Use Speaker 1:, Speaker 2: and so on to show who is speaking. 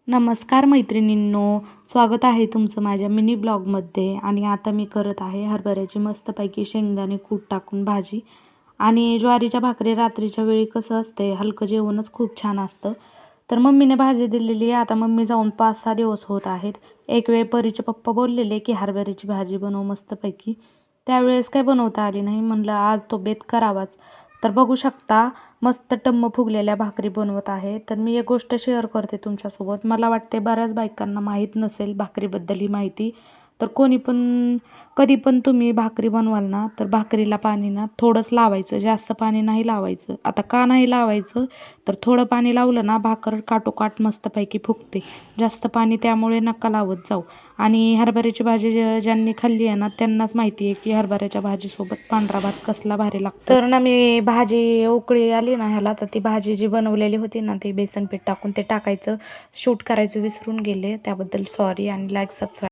Speaker 1: नमस्कार मैत्रिणींनो, स्वागत आहे तुमचं माझ्या मिनी ब्लॉगमध्ये. आणि आता मी करत आहे हरभऱ्याची मस्तपैकी शेंगदाणे कूट टाकून भाजी. आणि ज्वारीच्या भाकरी रात्रीच्या वेळी कसं असते, हलकं जेवणच खूप छान असतं. तर मम्मीने भाजी दिलेली आहे. आता मम्मी जाऊन 5-6 दिवस होत आहेत. एक वेळ परीचे पप्पा बोललेले की हरभऱ्याची भाजी बनव मस्तपैकी. त्यावेळेस काय बनवता आली नाही. म्हणलं आज तो बेत करावाच. तर बघू शकता मस्त टम्म फुगलेल्या भाकरी बनवत आहे. तर मी एक गोष्ट शेअर करते तुमच्यासोबत. मला वाटते बऱ्याच बायकांना माहीत नसेल भाकरीबद्दल ही माहिती. तर कोणी पण कधी पण तुम्ही भाकरी बनवाल ना, तर भाकरीला पाणी ना थोडंच लावायचं, जास्त पाणी नाही लावायचं. आता का नाही लावायचं, तर थोडं पाणी लावलं ना भाकर काटोकाट मस्तपैकी फुगते. जास्त पाणी त्यामुळे नका लावत जाऊ. आणि हरभऱ्याची भाजी ज्यांनी खाल्ली आहे ना त्यांनाच माहिती आहे की हरभऱ्याच्या भाजीसोबत पांढरा भात कसला भारी लागतो. तर ना मी भाजी उकळी आली ना ह्याला, तर ती भाजी जी बनवलेली होती ना ती बेसन पीठ टाकून ते टाकायचं. शूट करायचं विसरून गेले, त्याबद्दल सॉरी. आणि लाईक सबस्क्राईब